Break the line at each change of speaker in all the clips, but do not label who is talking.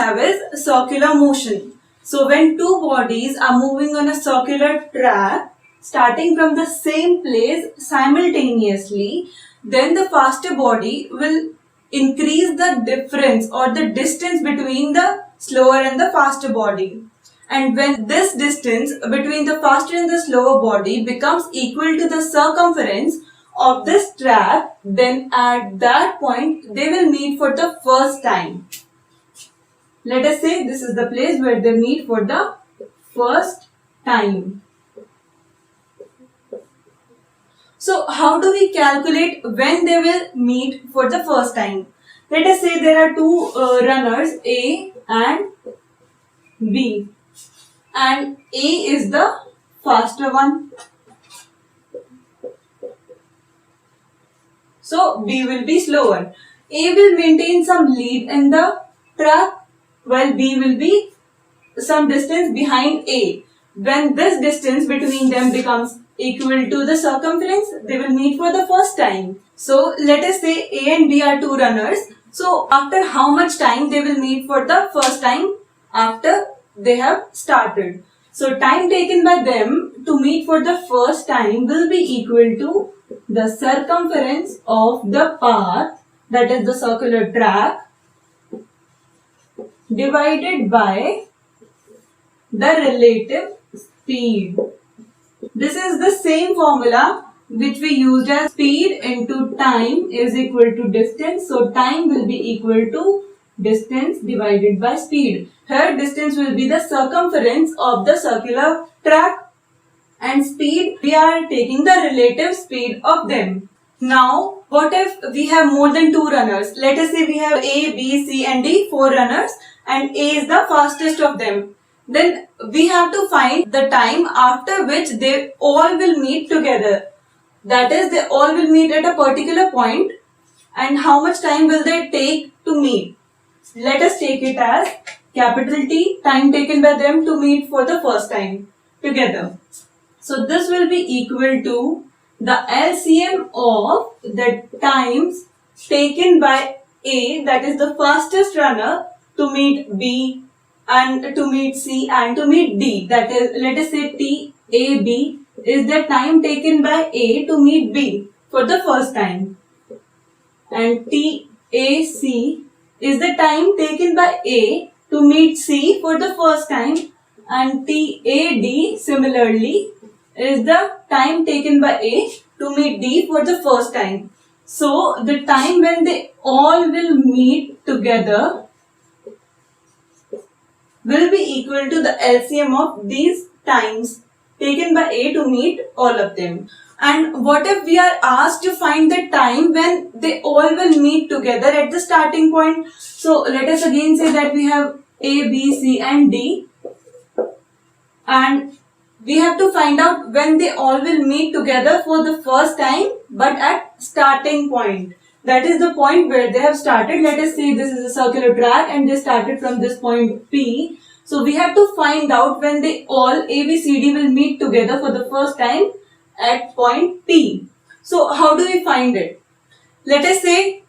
have is circular motion. So when two bodies are moving on a circular track, starting from the same place simultaneously, then the faster body will increase the difference or the distance between the slower and the faster body. And when this distance between the faster and the slower body becomes equal to the circumference of this track, then at that point they will meet for the first time. Let us say this is the place where they meet for the first time. So how do we calculate when they will meet for the first time? Let us say there are two runners A and B, and A is the faster one. So B will be slower. A will maintain some lead in the track while B will be some distance behind A. When this distance between them becomes equal to the circumference, they will meet for the first time. So let us say A and B are two runners. So after how much time they will meet for the first time? After they have started. So time taken by them to meet for the first time will be equal to the circumference of the path, that is the circular track, divided by the relative speed. This is the same formula which we used as speed into time is equal to distance. So time will be equal to distance divided by speed. Here distance will be the circumference of the circular track, and speed we are taking the relative speed of them. Now what if we have more than two runners? Let us say we have A, B, C and D, four runners, and A is the fastest of them. Then we have to find the time after which they all will meet together. That is, they all will meet at a particular point, and how much time will they take to meet. Let us take it as capital T, time taken by them to meet for the first time together. So this will be equal to the LCM of the times taken by A, that is the fastest runner, to meet B and to meet C and to meet D. That is, let us say TAB is the time taken by A to meet B for the first time, and TAC is the time taken by A to meet C for the first time, and TAD similarly is the time taken by A to meet D for the first time. So the time when they all will meet together will be equal to the LCM of these times taken by A to meet all of them. And what if we are asked to find the time when they all will meet together at the starting point? So let us again say that we have A, B, C and D, and we have to find out when they all will meet together for the first time, but at starting point. That is the point where they have started. Let us say this is a circular track and they started from this point P. So we have to find out when they all A, B, C, D will meet together for the first time at point P. So how do we find it? Let us say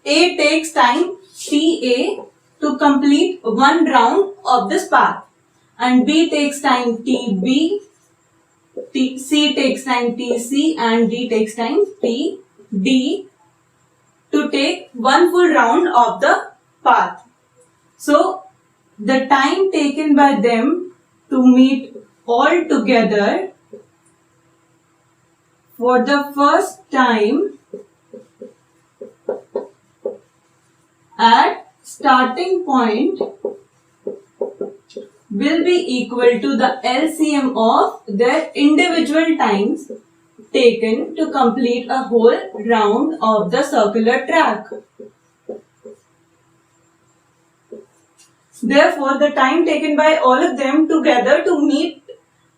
A takes time TA to complete one round of this path, and B takes time TB, C takes time TC and D takes time TD to take one full round of the path. So the time taken by them to meet all together for the first time at starting point will be equal to the LCM of their individual times taken to complete a whole round of the circular track. Therefore, the time taken by all of them together to meet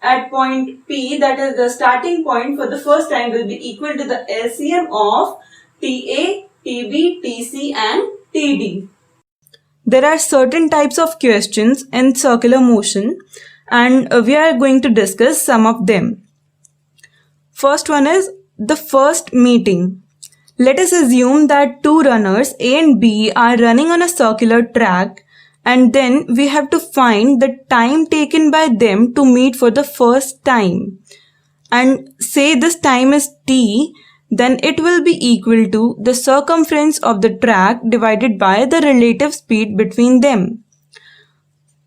at point P, that is the starting point for the first time, will be equal to the LCM of TA, TB, TC and TD. There are certain types of questions in circular motion, and we are going to discuss some of them. First one is the first meeting. Let us assume that two runners A and B are running on a circular track and then we have to find the time taken by them to meet for the first time. And say this time is t, then it will be equal to the circumference of the track divided by the relative speed between them.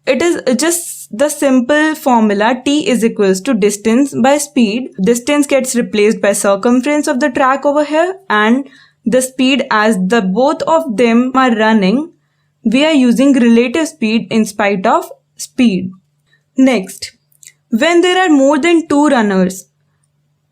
It is just the simple formula t is equals to distance by speed. Distance gets replaced by circumference of the track over here, and the speed, as the both of them are running, we are using relative speed in spite of speed. Next, when there are more than two runners,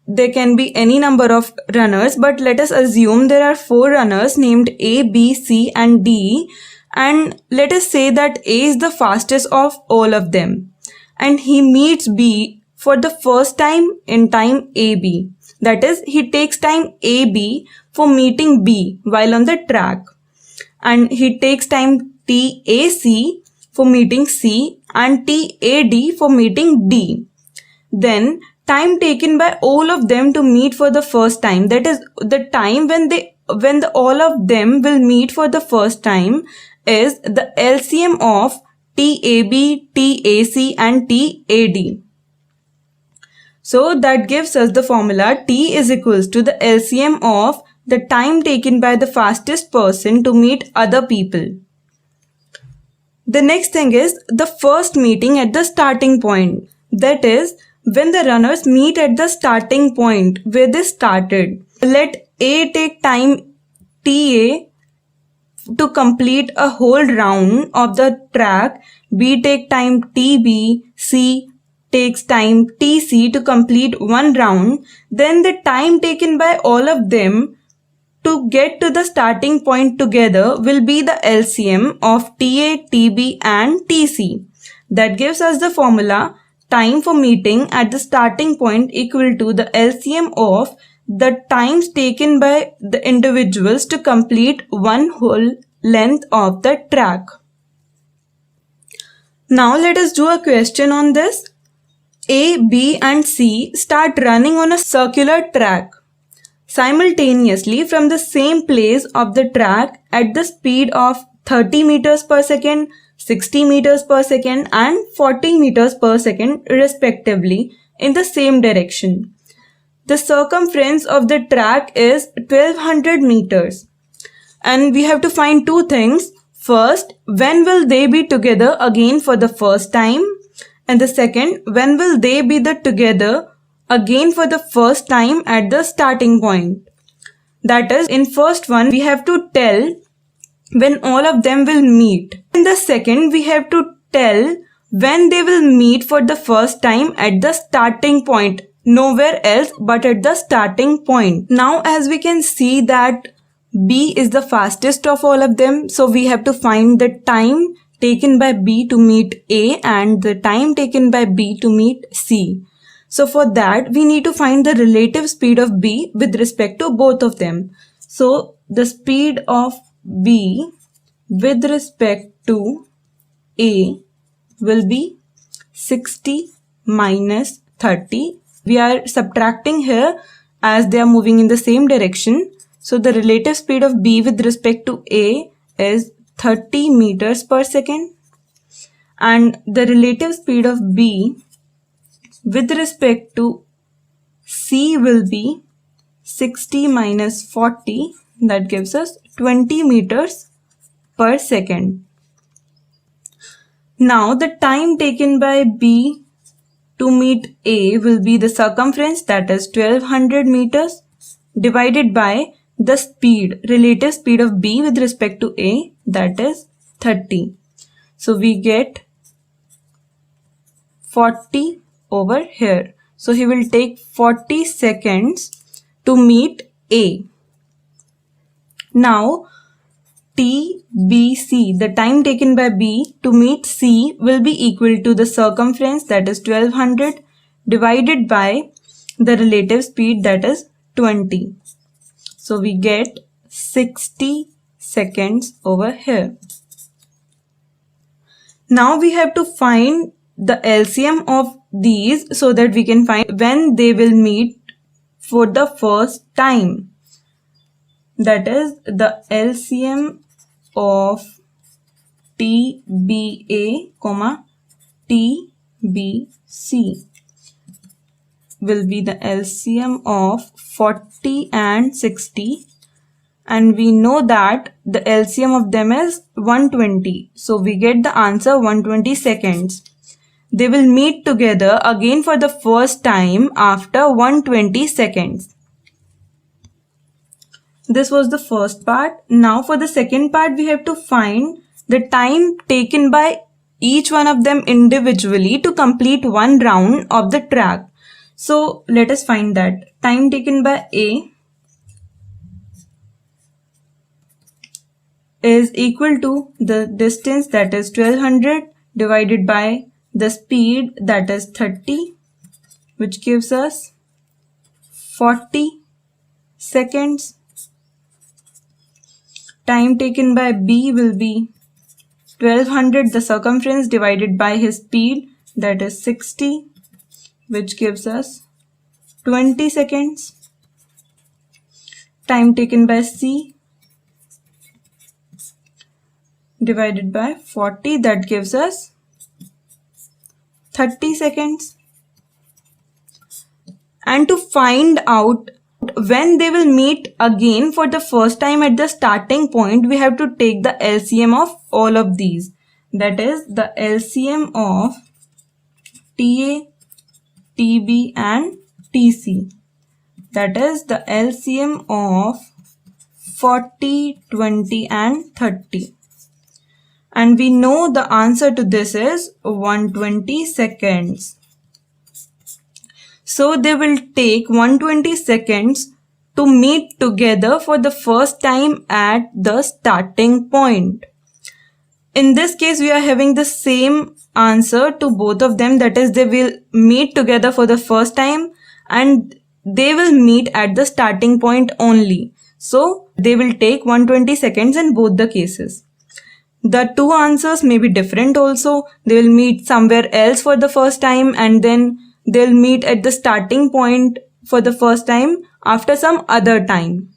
there can be any number of runners, but let us assume there are four runners named A, B, C and D, and let us say that A is the fastest of all of them, and he meets B for the first time in time AB. That is, he takes time AB for meeting B while on the track, and he takes time TAC for meeting C and TAD for meeting D. Then time taken by all of them to meet for the first time, that is the time when all of them will meet for the first time, is the LCM of TAB, TAC and TAD. So that gives us the formula T is equals to the LCM of the time taken by the fastest person to meet other people. The next thing is the first meeting at the starting point. That is, when the runners meet at the starting point where they started. Let A take time TA to complete a whole round of the track, B take time TB, C takes time TC to complete one round, then the time taken by all of them to get to the starting point together will be the LCM of TA, TB and TC. That gives us the formula time for meeting at the starting point equal to the LCM of the times taken by the individuals to complete one whole length of the track. Now let us do a question on this. A, B and C start running on a circular track simultaneously from the same place of the track at the speed of 30 meters per second, 60 meters per second and 40 meters per second respectively in the same direction. The circumference of the track is 1200 meters. And we have to find two things. First, when will they be together again for the first time? And the second, when will they be together again for the first time at the starting point? That is, in first one, we have to tell when all of them will meet. In the second, we have to tell when they will meet for the first time at the starting point, nowhere else but at the starting point. Now, as we can see that B is the fastest of all of them, so we have to find the time taken by B to meet A and the time taken by B to meet C. So for that, we need to find the relative speed of B with respect to both of them. So the speed of B with respect to A will be 60 minus 30. We are subtracting here as they are moving in the same direction. So the relative speed of B with respect to A is 30 meters per second, and the relative speed of B with respect to C will be 60 minus 40, that gives us 20 meters per second. Now the time taken by B to meet A will be the circumference, that is 1200 meters, divided by the speed, relative speed of B with respect to A, that is 30. So we get 40 over here. So he will take 40 seconds to meet A. Now TBC, the time taken by B to meet C, will be equal to the circumference, that is 1200, divided by the relative speed, that is 20. So we get 60 seconds over here. Now we have to find the LCM of these so that we can find when they will meet for the first time. That is, the LCM of TBA, TBC will be the LCM of 40 and 60, and we know that the LCM of them is 120, so we get the answer 120 seconds. They will meet together again for the first time after 120 seconds. This was the first part. Now for the second part, we have to find the time taken by each one of them individually to complete one round of the track. So let us find that. Time taken by A is equal to the distance, that is 1200, divided by the speed, that is 30, which gives us 40 seconds. Time taken by B will be 1200, the circumference, divided by his speed, that is 60, which gives us 20 seconds. Time taken by C divided by 40, that gives us 30 seconds. And to find out when they will meet again for the first time at the starting point, we have to take the LCM of all of these. That is the LCM of TA, TB and TC. That is the LCM of 40, 20 and 30. And we know the answer to this is 120 seconds. So they will take 120 seconds to meet together for the first time at the starting point. In this case, we are having the same answer to both of them. That is, they will meet together for the first time and they will meet at the starting point only. So they will take 120 seconds in both the cases. The two answers may be different also. They will meet somewhere else for the first time and then they'll meet at the starting point for the first time after some other time.